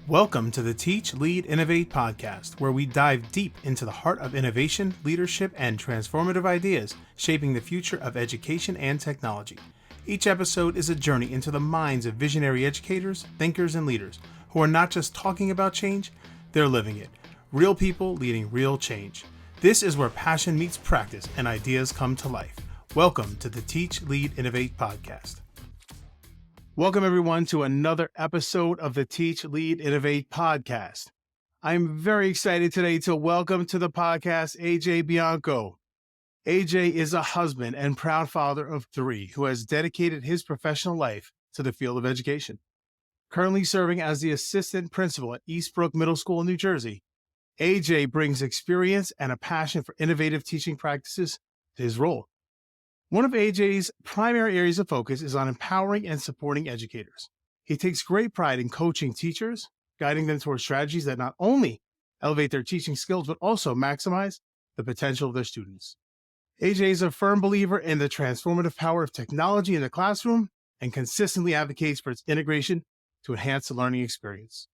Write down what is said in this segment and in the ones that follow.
Welcome to the Teach, Lead, Innovate podcast, where we dive deep into the heart of innovation, leadership, and transformative ideas shaping the future of education and technology. Each episode is a journey into the minds of visionary educators, thinkers, and leaders who are not just talking about change, they're living it. Real people leading real change. This is where passion meets practice and ideas come to life. Welcome to the Teach, Lead, Innovate podcast. Welcome, everyone, to another episode of the Teach, Lead, Innovate podcast. I'm very excited today to welcome to the podcast AJ Bianco. AJ is a husband and proud father of three who has dedicated his professional life to the field of education. Currently serving as the assistant principal at Eastbrook Middle School in New Jersey, AJ brings experience and a passion for innovative teaching practices to his role. One of AJ's primary areas of focus is on empowering and supporting educators. He takes great pride in coaching teachers, guiding them towards strategies that not only elevate their teaching skills, but also maximize the potential of their students. AJ is a firm believer in the transformative power of technology in the classroom and consistently advocates for its integration to enhance the learning experience.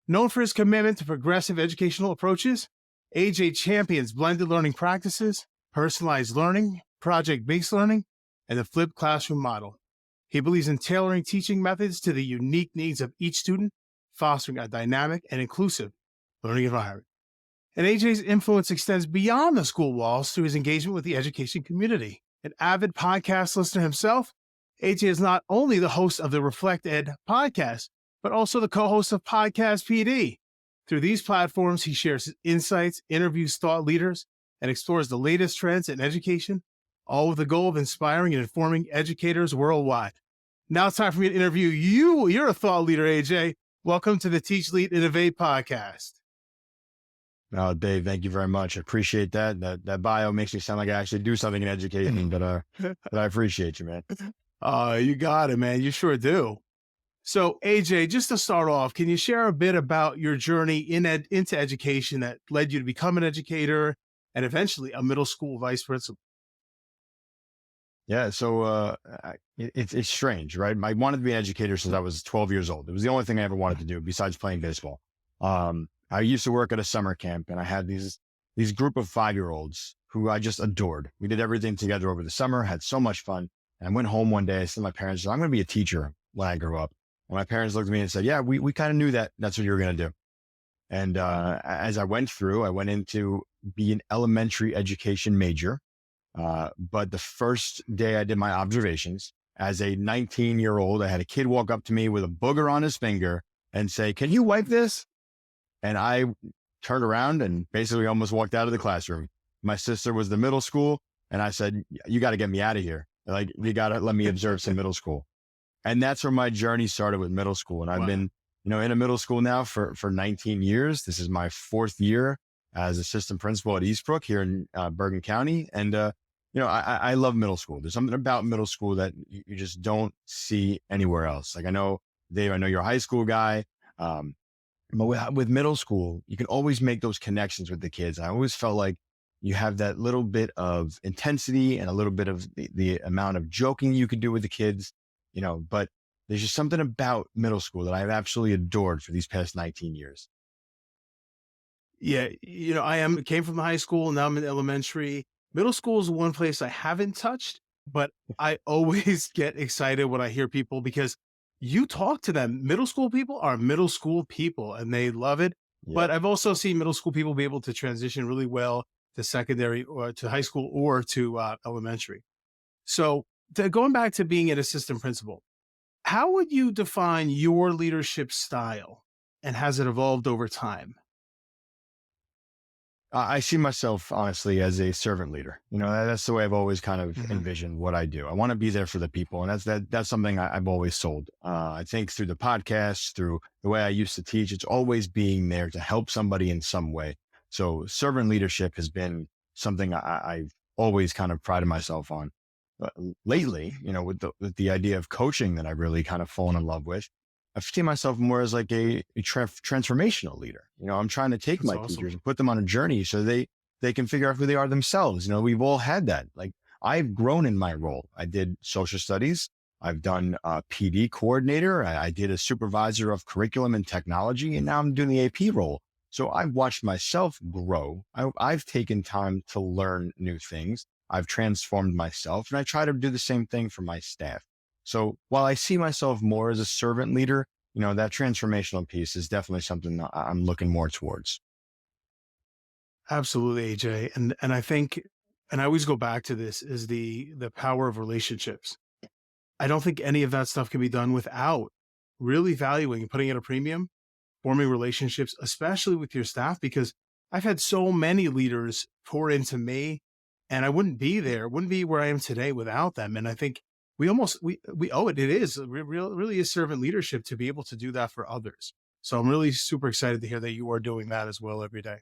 Known for his commitment to progressive educational approaches, AJ champions blended learning practices, personalized learning, project-based learning, and the flipped classroom model. He believes in tailoring teaching methods to the unique needs of each student, fostering a dynamic and inclusive learning environment. And AJ's influence extends beyond the school walls through his engagement with the education community. An avid podcast listener himself, AJ is not only the host of the Reflect Ed podcast, but also the co-host of Podcast PD. Through these platforms, he shares his insights, interviews thought leaders, and explores the latest trends in education, all with the goal of inspiring and informing educators worldwide. Now it's time for me to interview you. You're a thought leader, AJ. Welcome to the Teach, Lead, Innovate podcast. Oh, Dave, thank you very much. I appreciate that. That bio makes me sound like I actually do something in education, but I appreciate you, man. You got it, man. You sure do. So, AJ, just to start off, can you share a bit about your journey into education that led you to become an educator and eventually a middle school vice principal? Yeah, so it's strange, right? I wanted to be an educator since I was 12 years old. It was the only thing I ever wanted to do besides playing baseball. I used to work at a summer camp, and I had these group of 5-year-olds who I just adored. We did everything together over the summer, had so much fun. And I went home one day, I said to my parents, I'm going to be a teacher when I grow up. And my parents looked at me and said, yeah, we kind of knew that's what you were going to do. And as I went into be an elementary education major. But the first day I did my observations as a 19-year-old, I had a kid walk up to me with a booger on his finger and say, can you wipe this? And I turned around and basically almost walked out of the classroom. My sister was the middle school. And I said, you got to get me out of here. Like, you got to let me observe some middle school. And that's where my journey started with middle school. And I've been, in a middle school now for 19 years. This is my 4th year as assistant principal at Eastbrook here in Bergen County. And, I love middle school. There's something about middle school that you just don't see anywhere else. Like, I know, Dave, I know you're a high school guy. But with middle school, you can always make those connections with the kids. I always felt like you have that little bit of intensity and a little bit of the amount of joking you could do with the kids, but there's just something about middle school that I've absolutely adored for these past 19 years. Yeah, came from the high school, now I'm in elementary. Middle school is one place I haven't touched, but I always get excited when I hear people because you talk to them. Middle school people are middle school people and they love it. Yeah. But I've also seen middle school people be able to transition really well to secondary or to high school or to elementary. So going back to being an assistant principal, how would you define your leadership style and has it evolved over time? I see myself, honestly, as a servant leader. That's the way I've always kind of envisioned what I do. I want to be there for the people. And that's something I've always sold. I think through the podcast, through the way I used to teach, it's always being there to help somebody in some way. So servant leadership has been something I've always kind of prided myself on. But lately, with the idea of coaching that I've really kind of fallen in love with, I see myself more as like a transformational leader. I'm trying to take my teachers and put them on a journey so they can figure out who they are themselves. We've all had that. Like, I've grown in my role. I did social studies. I've done a PD coordinator. I did a supervisor of curriculum and technology, and now I'm doing the AP role. So I've watched myself grow. I've taken time to learn new things. I've transformed myself, and I try to do the same thing for my staff. So while I see myself more as a servant leader, that transformational piece is definitely something that I'm looking more towards. Absolutely, AJ. And I think, and I always go back to this, is the power of relationships. I don't think any of that stuff can be done without really valuing and putting at a premium, forming relationships, especially with your staff, because I've had so many leaders pour into me, and I wouldn't be where I am today without them. And I think we owe it. It is really is servant leadership to be able to do that for others. So I'm really super excited to hear that you are doing that as well every day.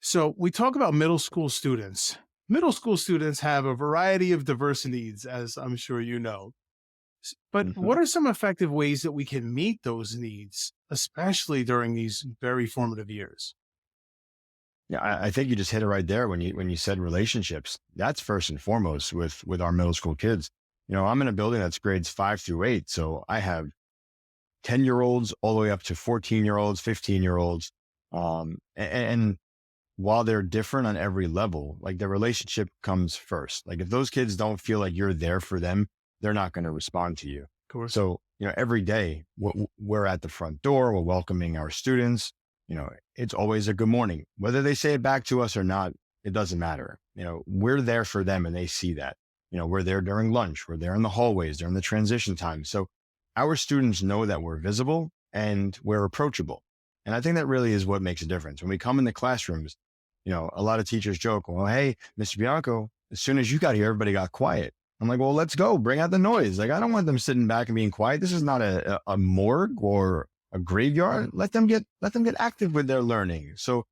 So we talk about middle school students. Middle school students have a variety of diverse needs, as I'm sure you know. But Mhm. what are some effective ways that we can meet those needs, especially during these very formative years? Yeah, I think you just hit it right there when you said relationships. That's first and foremost with our middle school kids. I'm in a building that's grades 5 through 8, so I have 10-year-olds all the way up to 14-year-olds, 15-year-olds. And while they're different on every level, like the relationship comes first. Like if those kids don't feel like you're there for them, they're not going to respond to you. Of course. So, every day we're at the front door, we're welcoming our students. It's always a good morning. Whether they say it back to us or not, it doesn't matter. We're there for them and they see that. We're there during lunch, we're there in the hallways, during the transition time. So our students know that we're visible and we're approachable. And I think that really is what makes a difference. When we come in the classrooms, a lot of teachers joke, well, hey, Mr. Bianco, as soon as you got here, everybody got quiet. I'm like, well, let's go. Bring out the noise. Like, I don't want them sitting back and being quiet. This is not a morgue or a graveyard. Let them get active with their learning. So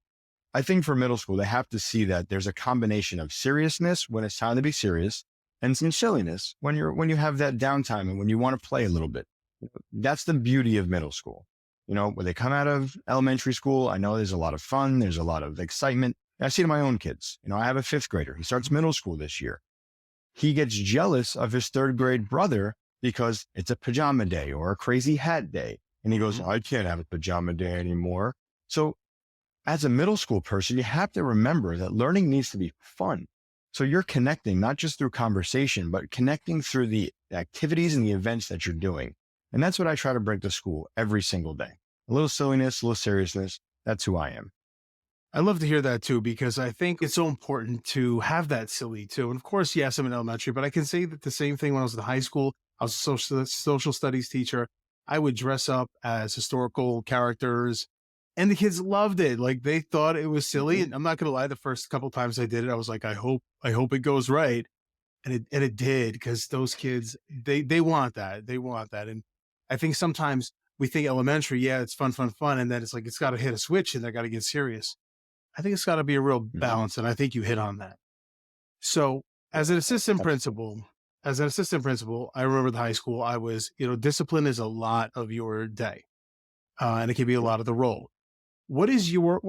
I think for middle school, they have to see that there's a combination of seriousness when it's time to be serious and some silliness when you have that downtime and when you want to play a little bit. That's the beauty of middle school. When they come out of elementary school, I know there's a lot of fun. There's a lot of excitement. And I see it in my own kids. I have a 5th grader. He starts middle school this year. He gets jealous of his 3rd grade brother because it's a pajama day or a crazy hat day. And he goes, I can't have a pajama day anymore. So as a middle school person, you have to remember that learning needs to be fun. So you're connecting, not just through conversation, but connecting through the activities and the events that you're doing. And that's what I try to bring to school every single day. A little silliness, a little seriousness. That's who I am. I love to hear that too, because I think it's so important to have that silly too. And of course, yes, I'm in elementary, but I can say that the same thing when I was in high school. I was a social studies teacher. I would dress up as historical characters and the kids loved it. Like they thought it was silly. And I'm not going to lie, the first couple times I did it, I was like, I hope it goes right. And it did, because those kids, they want that. They want that. And I think sometimes we think elementary, yeah, it's fun, fun, fun. And then it's like, it's got to hit a switch and they got to get serious. I think it's got to be a real Mhm. balance, and I think you hit on that. So, as an assistant Absolutely. principal, I remember the high school. I was, discipline is a lot of your day, and it can be a lot of the role. What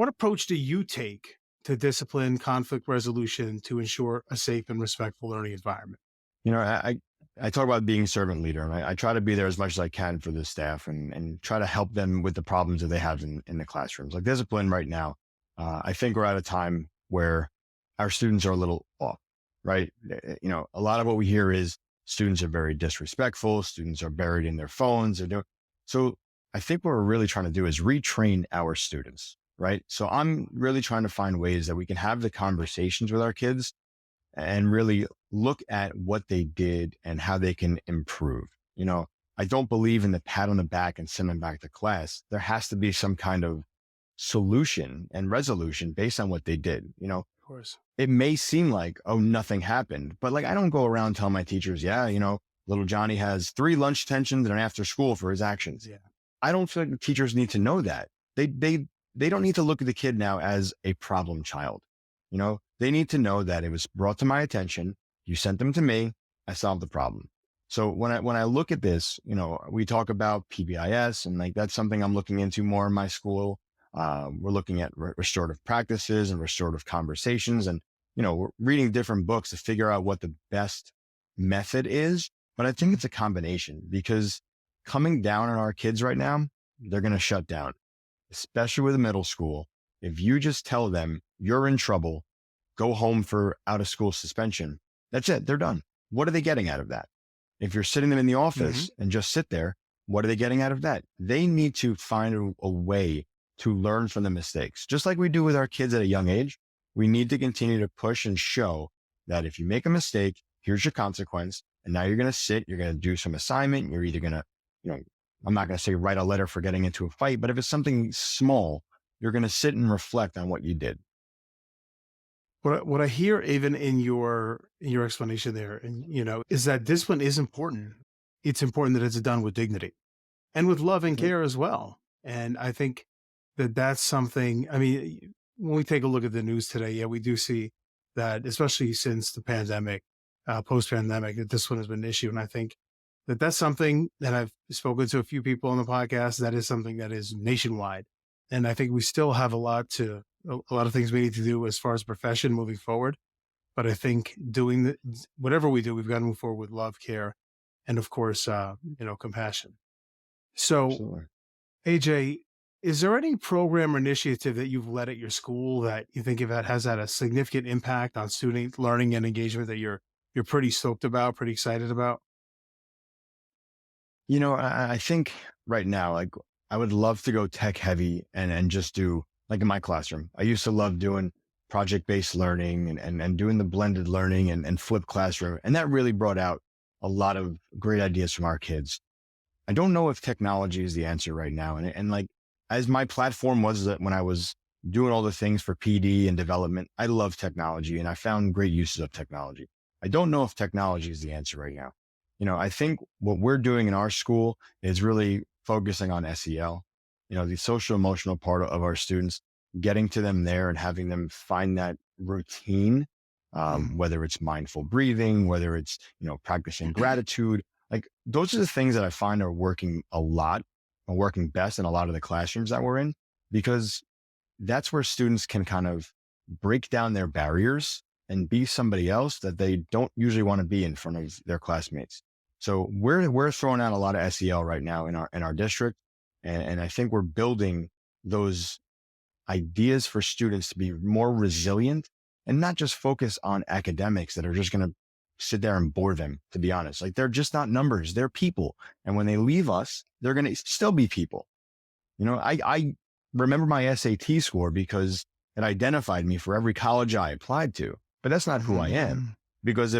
approach do you take to discipline, conflict resolution to ensure a safe and respectful learning environment? I talk about being servant leader, and I try to be there as much as I can for the staff and try to help them with the problems that they have in the classrooms. Like discipline right now, I think we're at a time where our students are a little off, right? A lot of what we hear is students are very disrespectful, students are buried in their phones. So I think what we're really trying to do is retrain our students, right? So I'm really trying to find ways that we can have the conversations with our kids and really look at what they did and how they can improve. I don't believe in the pat on the back and send them back to class. There has to be some kind of solution and resolution based on what they did. Of course. It may seem like, oh, nothing happened, but like I don't go around telling my teachers, yeah, little Johnny has 3 lunch detentions and an after school for his actions. Yeah. I don't feel like the teachers need to know that. They don't need to look at the kid now as a problem child. They need to know that it was brought to my attention. You sent them to me. I solved the problem. So when I look at this, we talk about PBIS and like that's something I'm looking into more in my school. We're looking at restorative practices and restorative conversations, and we're reading different books to figure out what the best method is. But I think it's a combination because coming down on our kids right now, they're going to shut down, especially with middle school. If you just tell them you're in trouble, go home for out of school suspension, that's it. They're done. What are they getting out of that? If you're sitting them in the Hmm. office and just sit there, what are they getting out of that? They need to find a way to learn from the mistakes. Just like we do with our kids at a young age, we need to continue to push and show that if you make a mistake, here's your consequence. And now you're going to sit, you're going to do some assignment. You're either going to, you know, I'm not going to say write a letter for getting into a fight, but if it's something small, you're going to sit and reflect on what you did. What I hear even in your explanation there, and is that discipline is important. It's important that it's done with dignity and with love and Mhm. care as well. And I think that that's something. I mean, when we take a look at the news today, yeah, we do see that, especially since the pandemic, post-pandemic, that this one has been an issue. And I think that that's something that I've spoken to a few people on the podcast. That is something that is nationwide, and I think we still have a lot of things we need to do as far as profession moving forward. But I think whatever we do, we've got to move forward with love, care, and of course, compassion. So, Absolutely. AJ, is there any program or initiative that you've led at your school that you think has had a significant impact on student learning and engagement that you're pretty stoked about, pretty excited about? I think right now, like I would love to go tech heavy and just do like in my classroom. I used to love doing project-based learning and doing the blended learning and flipped classroom. And that really brought out a lot of great ideas from our kids. I don't know if technology is the answer right now. And like, as my platform was that when I was doing all the things for PD and development, I love technology and I found great uses of technology. I don't know if technology is the answer right now. I think what we're doing in our school is really focusing on SEL, the social emotional part of our students, getting to them there and having them find that routine, whether it's mindful breathing, whether it's, practicing gratitude, like those are the things that I find are working a lot and working best in a lot of the classrooms that we're in, because that's where students can kind of break down their barriers and be somebody else that they don't usually want to be in front of their classmates. So we're throwing out a lot of SEL right now in our district. And I think we're building those ideas for students to be more resilient and not just focus on academics that are just going to sit there and bore them, to be honest. Like they're just not numbers, they're people. And when they leave us, they're going to still be people. I remember my SAT score because it identified me for every college I applied to, but that's not who I am. Mhm. Because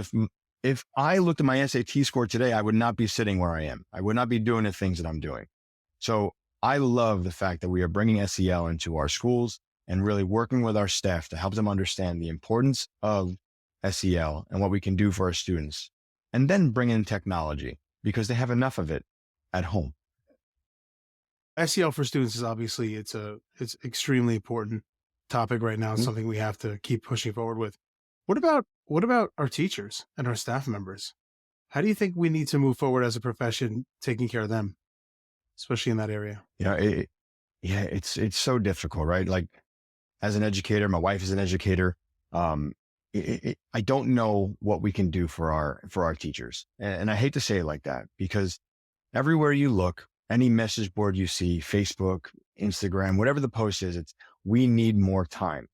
if I looked at my SAT score today, I would not be sitting where I am. I would not be doing the things that I'm doing. So I love the fact that we are bringing SEL into our schools and really working with our staff to help them understand the importance of SEL and what we can do for our students. And then bring in technology because they have enough of it at home. SEL for students is obviously it's extremely important topic right now. It's Mhm. something we have to keep pushing forward with. What about our teachers and our staff members? How do you think we need to move forward as a profession, taking care of them, especially in that area? Yeah, it's so difficult, right? Like as an educator, my wife is an educator. Um, I don't know what we can do for our teachers, and I hate to say it like that because everywhere you look, any message board you see, Facebook, Instagram, whatever the post is, it's we need more time.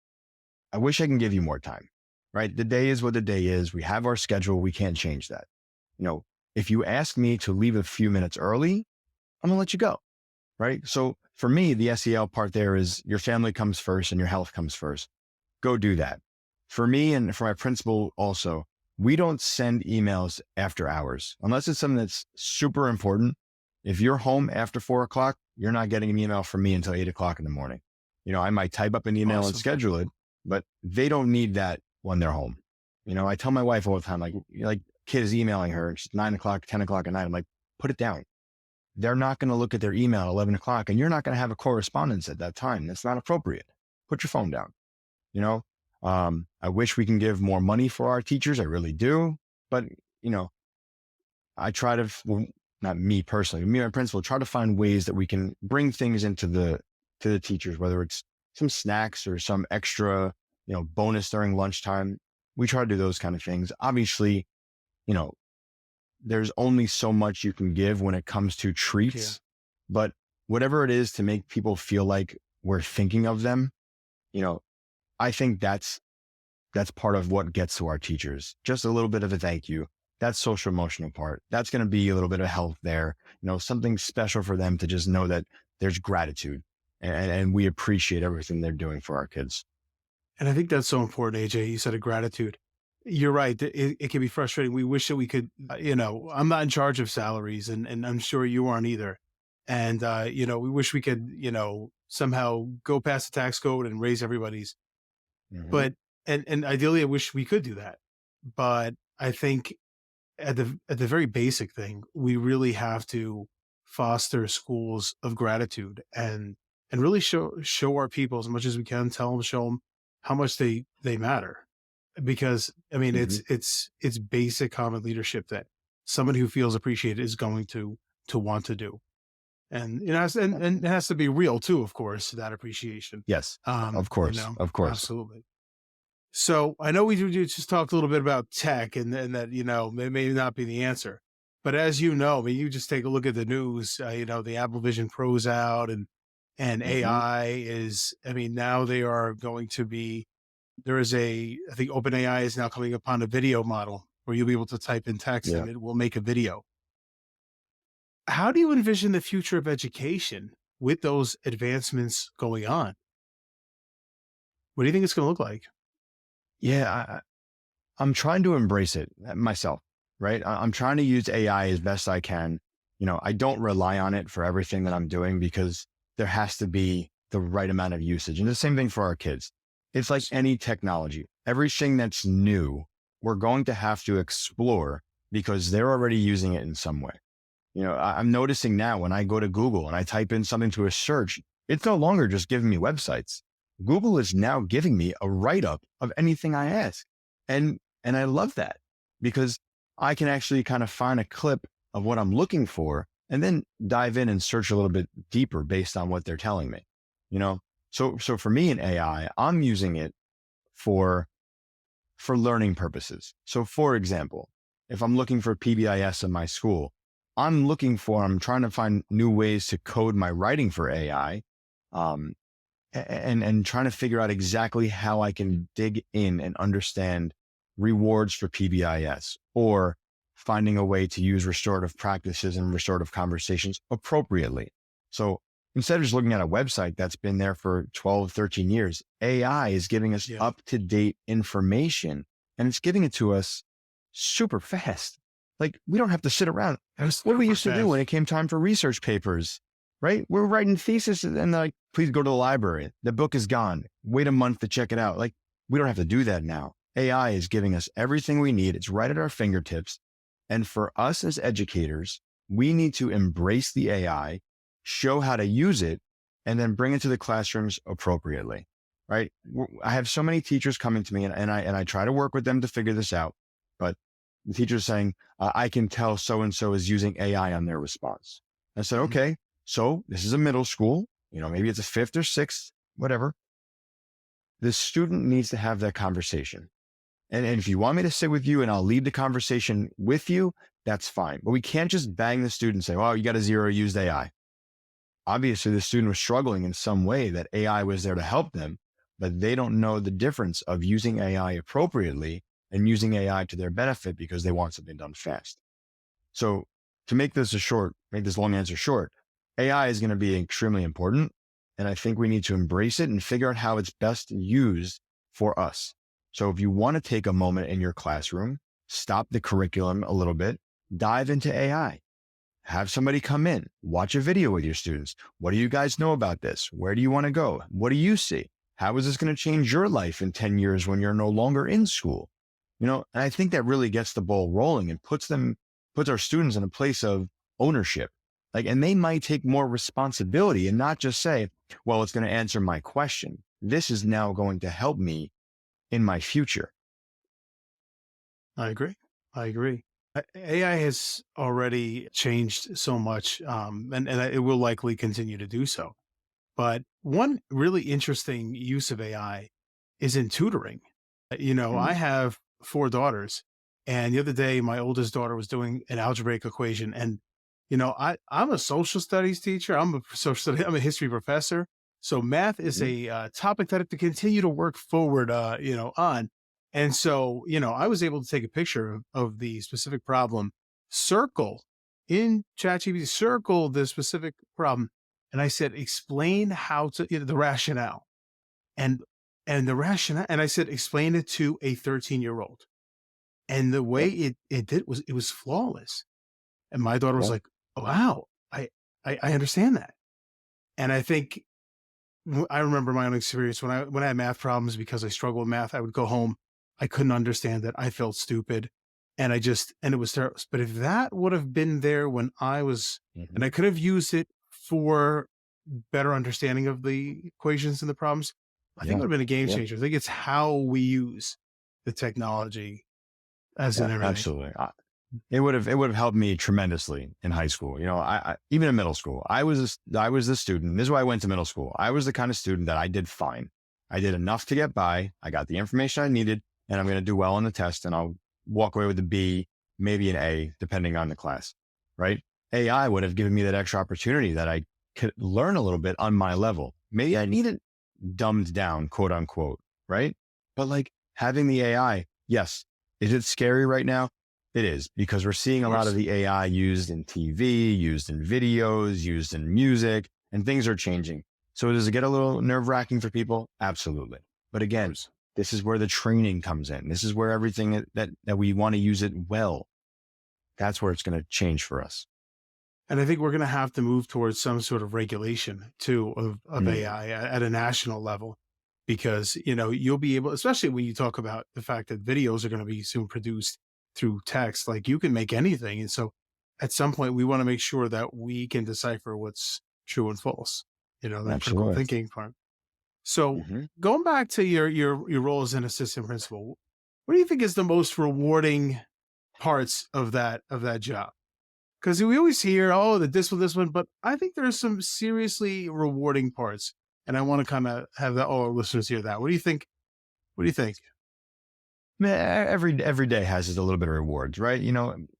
I wish I can give you more time, right? The day is what the day is. We have our schedule. We can't change that. You know, if you ask me to leave a few minutes early, I'm gonna let you go, right? So for me, the SEL part there is your family comes first and your health comes first. Go do that. For me and for my principal also, we don't send emails after hours unless it's something that's super important. If you're home after 4 o'clock, you're not getting an email from me until 8 o'clock in the morning. I might type up an email and Awesome. schedule it, but they don't need that when they're home. I tell my wife all the time, like kid is emailing her, it's 9 o'clock, 10 o'clock at night. I'm like, put it down. They're not going to look at their email at 11 o'clock and you're not going to have a correspondence at that time. That's not appropriate. Put your phone down. You know, I wish we can give more money for our teachers. I really do. But, you know, I try to, well, not me personally, me and my principal try to find ways that we can bring things to the teachers, whether it's some snacks or some extra, bonus during lunchtime. We try to do those kind of things. Obviously, you know, there's only so much you can give when it comes to Yeah. treats, but whatever it is to make people feel like we're thinking of them, you know, I think that's part of what gets to our teachers. Just a little bit of a thank you. That's social emotional part. That's going to be a little bit of help there. Something special for them to just know that there's gratitude and we appreciate everything they're doing for our kids. And I think that's so important, AJ. You said a gratitude. You're right. It can be frustrating. We wish that we could, I'm not in charge of salaries, and I'm sure you aren't either. And, we wish we could, somehow go past the tax code and raise everybody's. Hmm. But, and ideally, I wish we could do that. But I think at the very basic thing, we really have to foster schools of gratitude and really show our people as much as we can. Tell them, show them how much they matter. Because I mean, Hmm. it's basic common leadership that someone who feels appreciated is going to want to do, and and it has to be real too, of course, that appreciation. Yes, of course. Of course. Absolutely. So I know we just talked a little bit about tech and that, may not be the answer. But as you know, I mean, you just take a look at the news, the Apple Vision Pro's out and Hmm. AI is, I mean, now they are going to be, there is I think OpenAI is now coming upon a video model where you'll be able to type in text Yeah. and it will make a video. How do you envision the future of education with those advancements going on? What do you think it's going to look like? Yeah. I'm trying to embrace it myself, right? I'm trying to use AI as best I can. I don't rely on it for everything that I'm doing because there has to be the right amount of usage. And the same thing for our kids. It's like any technology. Everything that's new, we're going to have to explore because they're already using it in some way. I'm noticing now when I go to Google and I type in something to a search, it's no longer just giving me websites. Google is now giving me a write up of anything I ask. And I love that because I can actually kind of find a clip of what I'm looking for and then dive in and search a little bit deeper based on what they're telling me. You know, so for me in AI, I'm using it for learning purposes. So for example, if I'm looking for PBIS in my school, I'm trying to find new ways to code my writing for AI. Um, and trying to figure out exactly how I can dig in and understand rewards for PBIS or finding a way to use restorative practices and restorative conversations appropriately. So instead of just looking at a website that's been there for 12, 13 years, AI is giving us Yeah, up to date information and it's giving it to us super fast. Like we don't have to sit around. that's What we super used to do when fast. it came time for research papers, right? We're writing thesis and they're like, please go to the library. The book is gone. Wait a month to check it out. Like we don't have to do that now. AI is giving us everything we need. It's right at our fingertips. And for us as educators, we need to embrace the AI, show how to use it, and then bring it to the classrooms appropriately. Right. I have so many teachers coming to me and I try to work with them to figure this out. But the teacher's saying, I can tell so-and-so is using AI on their response. I said, Mhm. okay, so this is a middle school, maybe it's a fifth or sixth, whatever. The student needs to have that conversation. And if you want me to sit with you and I'll lead the conversation with you, that's fine. But we can't just bang the student and say, oh, you got a zero, used AI. Obviously, the student was struggling in some way that AI was there to help them, but they don't know the difference of using AI appropriately and using AI to their benefit because they want something done fast. So to make this long answer short, AI is going to be extremely important. And I think we need to embrace it and figure out how it's best used for us. So if you want to take a moment in your classroom, stop the curriculum a little bit, dive into AI, have somebody come in, watch a video with your students. What do you guys know about this? Where do you want to go? What do you see? How is this going to change your life in 10 years when you're no longer in school? And I think that really gets the ball rolling and puts our students in a place of ownership. Like, and they might take more responsibility and not just say, well, it's going to answer my question. This is now going to help me in my future. I agree. I agree. AI has already changed so much, and it will likely continue to do so. But one really interesting use of AI is in tutoring. I Mhm. have four daughters, And the other day, my oldest daughter was doing an algebraic equation. And, I'm a social studies teacher. I'm a history professor. So math is Mhm. a topic that I have to continue to work forward, on. And so, I was able to take a picture of the specific problem, circle in ChatGPT, circle the specific problem. And I said, explain how to, the rationale and, the rationale. And I said, explain it to a 13-year-old. And the way Yep. it did was it was flawless. And my daughter was Yeah. like, "Wow, I understand that." And I think I remember my own experience when I had math problems because I struggled with math. I would go home, I couldn't understand it. I felt stupid, and it was terrible. But if that would have been there when I was, and Mhm. I could have used it for better understanding of the equations and the problems, I think it Yeah. would have been a game Yeah. changer. I think it's how we use the technology as in Yeah. everything. Absolutely. It would have helped me tremendously in high school. I even in middle school, I was the student. This is why I went to middle school. I was the kind of student that I did fine. I did enough to get by. I got the information I needed, and I'm going to do well on the test, and I'll walk away with a B, maybe an A, depending on the class. Right? AI would have given me that extra opportunity that I could learn a little bit on my level. Maybe I need it dumbed down, quote unquote. Right? But like having the AI, yes. Is it scary right now? It is, because we're Of seeing a lot of course. the AI used in TV, used in videos, used in music, and things are changing. So does it get a little nerve wracking for people? Absolutely. But Of again, course. this is where the training comes in. This is where everything that we want to use it well. That's where it's going to change for us. And I think we're going to have to move towards some sort of regulation too of Mm, AI at a national level, because, you'll be able, especially when you talk about the fact that videos are going to be soon produced through text, like you can make anything. And so at some point, we want to make sure that we can decipher what's true and false, that critical absolutely. thinking part. So Hmm. going back to your role as an assistant principal, what do you think is the most rewarding parts of that job? Because we always hear, oh, the this one, but I think there are some seriously rewarding parts, and I want to kind of have that all our listeners hear that. What do you think? What do you think? Man, every day has its a little bit of rewards, right?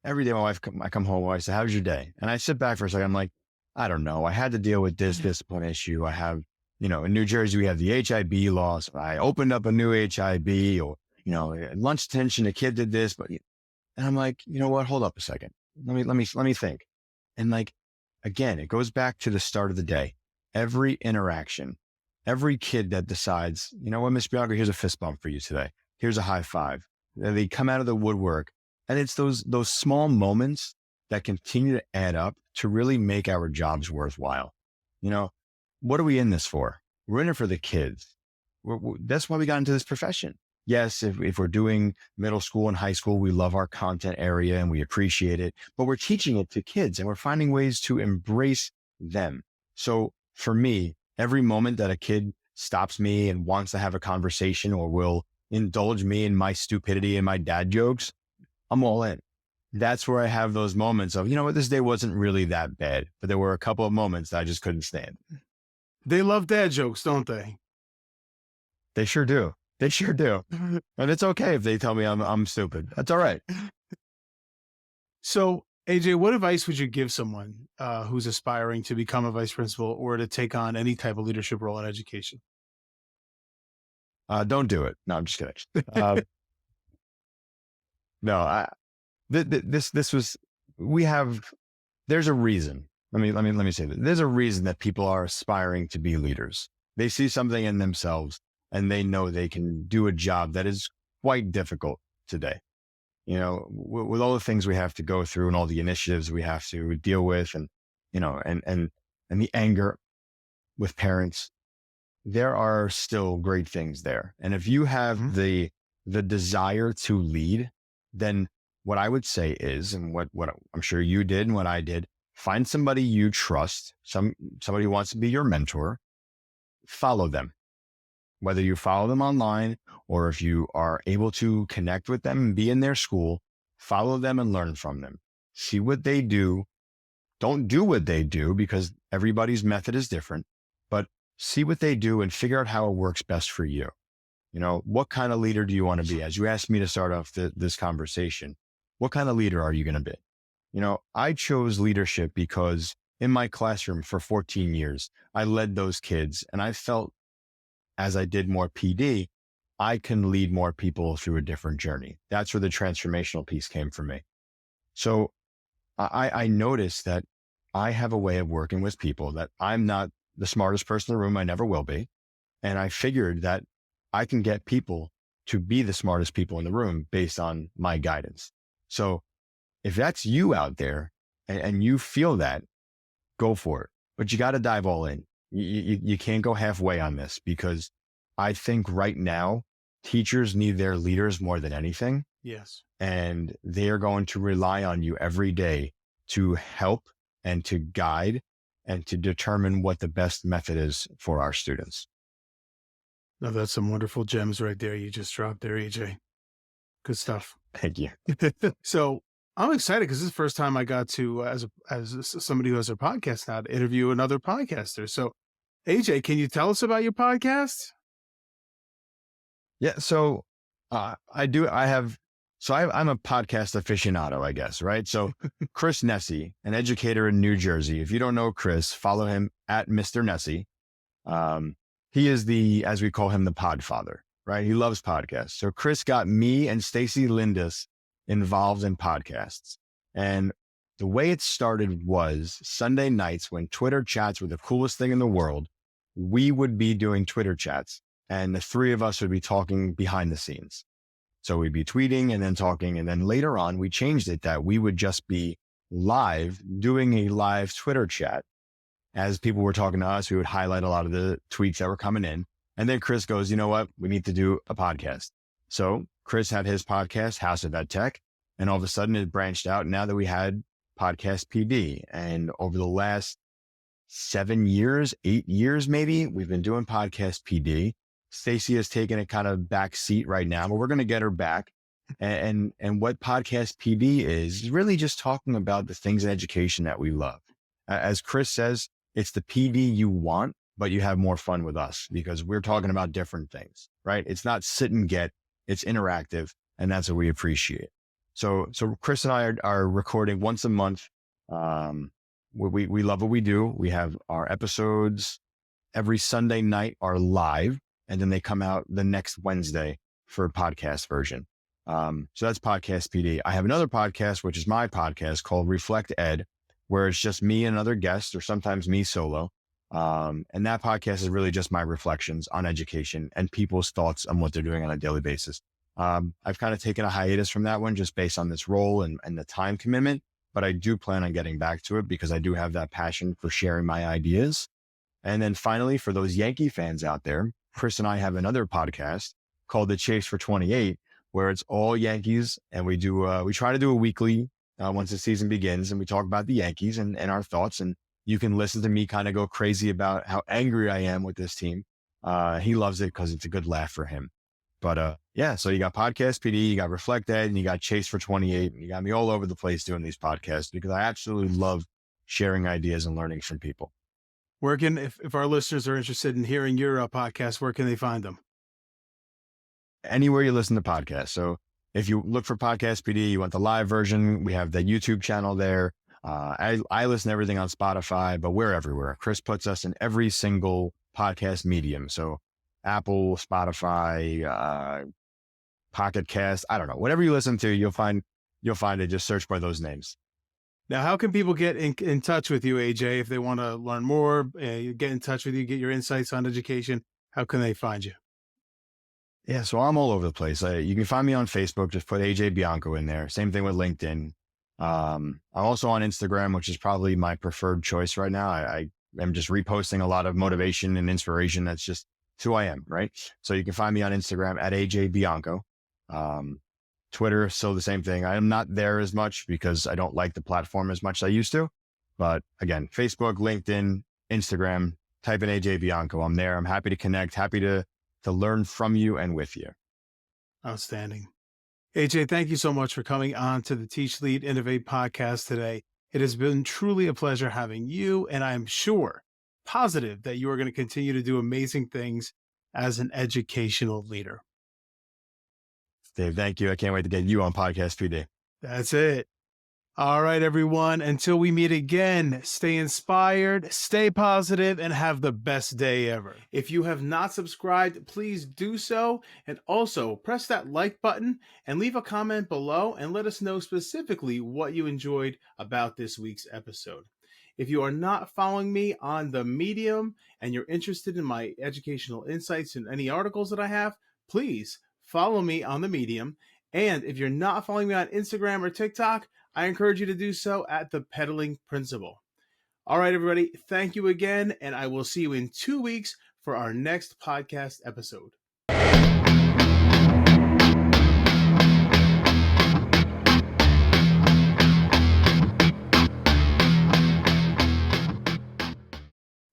Every day I come home, I say, "How's your day?" And I sit back for a second. I'm like, I don't know. I had to deal with this discipline issue. I have, in New Jersey we have the HIB laws. I opened up a new HIB, or lunch tension. A kid did this, and I'm like, you know what? Hold up a second. Let me think. And like, again, it goes back to the start of the day. Every interaction, every kid that decides, you know what, Miss Bianco, here's a fist bump for you today. Here's a high five. And they come out of the woodwork. And it's those small moments that continue to add up to really make our jobs worthwhile. You know, what are we in this for? We're in it for the kids. That's why we got into this profession. Yes, if we're doing middle school and high school, we love our content area and we appreciate it, but we're teaching it to kids and we're finding ways to embrace them. So for me, every moment that a kid stops me and wants to have a conversation or will indulge me in my stupidity and my dad jokes, I'm all in. That's where I have those moments of, you know what, this day wasn't really that bad, but there were a couple of moments that I just couldn't stand. They love dad jokes, don't they? They sure do. They sure do. And it's okay if they tell me I'm stupid. That's all right. So, AJ, what advice would you give someone who's aspiring to become a vice principal or to take on any type of leadership role in education? Don't do it. No, I'm just kidding. Uh, no, this was, we have, there's a reason. Let me say that there's a reason that people are aspiring to be leaders. They see something in themselves and they know they can do a job that is quite difficult today. With all the things we have to go through and all the initiatives we have to deal with, and, and the anger with parents, there are still great things there. And if you have Mhm. the desire to lead, then what I would say is, and what I'm sure you did and what I did, find somebody you trust, somebody who wants to be your mentor, follow them. Whether you follow them online or if you are able to connect with them and be in their school, follow them and learn from them. See what they do. Don't do what they do because everybody's method is different, but see what they do and figure out how it works best for you. What kind of leader do you want to be? As you asked me to start off this conversation, what kind of leader are you going to be? I chose leadership because in my classroom for 14 years, I led those kids, and I felt as I did more PD, I can lead more people through a different journey. That's where the transformational piece came from me. So I noticed that I have a way of working with people, that I'm not the smartest person in the room. I never will be. And I figured that I can get people to be the smartest people in the room based on my guidance. So if that's you out there and you feel that, go for it. But you got to dive all in. You can't go halfway on this, because I think right now teachers need their leaders more than anything. Yes. And they are going to rely on you every day to help and to guide and to determine what the best method is for our students. Now, that's some wonderful gems right there you just dropped there, AJ. Good stuff. Thank you. So I'm excited because this is the first time I got to, as somebody who has a podcast now, to interview another podcaster. So, AJ, can you tell us about your podcast? Yeah. So I'm a podcast aficionado, I guess, right? So Chris Nesi, an educator in New Jersey. If you don't know Chris, follow him at Mr. Nesi. He is as we call him, the podfather, right? He loves podcasts. So Chris got me and Stacy Lindis involved in podcasts. And the way it started was Sunday nights, when Twitter chats were the coolest thing in the world. We would be doing Twitter chats, and the three of us would be talking behind the scenes. So we'd be tweeting and then talking. And then later on, we changed it that we would just be live, doing a live Twitter chat. As people were talking to us, we would highlight a lot of the tweets that were coming in. And then Chris goes, you know what? We need to do a podcast. So Chris had his podcast, House of Ed Tech. And all of a sudden it branched out. Now that we had Podcast PD, and over the last 7 years, 8 years, maybe, we've been doing Podcast PD. Stacy has taken a kind of back seat right now, but we're going to get her back. And what Podcast PD is really just talking about the things in education that we love. As Chris says, it's the PD you want, but you have more fun with us because we're talking about different things, right? It's not sit and get, it's interactive. And that's what we appreciate. So Chris and I are recording once a month. We love what we do. We have our episodes every Sunday night are live, and then they come out the next Wednesday for a podcast version. So that's Podcast PD. I have another podcast, which is my podcast called Reflect Ed, where it's just me and another guest, or sometimes me solo. And that podcast is really just my reflections on education and people's thoughts on what they're doing on a daily basis. I've kind of taken a hiatus from that one just based on this role and the time commitment, but I do plan on getting back to it because I do have that passion for sharing my ideas. And then finally, for those Yankee fans out there, Chris and I have another podcast called The Chase for 28, where it's all Yankees. And we try to do a weekly once the season begins, and we talk about the Yankees and our thoughts. And you can listen to me kind of go crazy about how angry I am with this team. He loves it because it's a good laugh for him. But yeah, so you got Podcast PD, you got Reflect Ed, and you got Chase for 28. And you got me all over the place doing these podcasts because I absolutely love sharing ideas and learning from people. If our listeners are interested in hearing your podcast, where can they find them? Anywhere you listen to podcasts. So if you look for Podcast PD, you want the live version, we have the YouTube channel there. I listen to everything on Spotify, but we're everywhere. Chris puts us in every single podcast medium. So Apple, Spotify, Pocket Cast, I don't know, whatever you listen to, you'll find it. Just search by those names. Now, how can people get in touch with you, AJ, if they want to learn more, get in touch with you, get your insights on education? How can they find you? Yeah, so I'm all over the place. You can find me on Facebook. Just put AJ Bianco in there. Same thing with LinkedIn. I'm also on Instagram, which is probably my preferred choice right now. I am just reposting a lot of motivation and inspiration. That's just who I am, right? So you can find me on Instagram at AJ Bianco. Twitter, still the same thing. I am not there as much because I don't like the platform as much as I used to. But again, Facebook, LinkedIn, Instagram, type in AJ Bianco. I'm there. I'm happy to connect, happy to learn from you and with you. Outstanding. AJ, thank you so much for coming on to the Teach, Lead, Innovate podcast today. It has been truly a pleasure having you, and I am positive that you are going to continue to do amazing things as an educational leader. Dave, thank you. I can't wait to get you on Podcast PD. That's it. All right, everyone. Until we meet again, stay inspired, stay positive, and have the best day ever. If you have not subscribed, please do so. And also press that like button and leave a comment below and let us know specifically what you enjoyed about this week's episode. If you are not following me on the Medium and you're interested in my educational insights and any articles that I have, please follow me on the Medium. And if you're not following me on Instagram or TikTok, I encourage you to do so at the Pedaling Principle. All right, everybody. Thank you again, and I will see you in 2 weeks for our next podcast episode.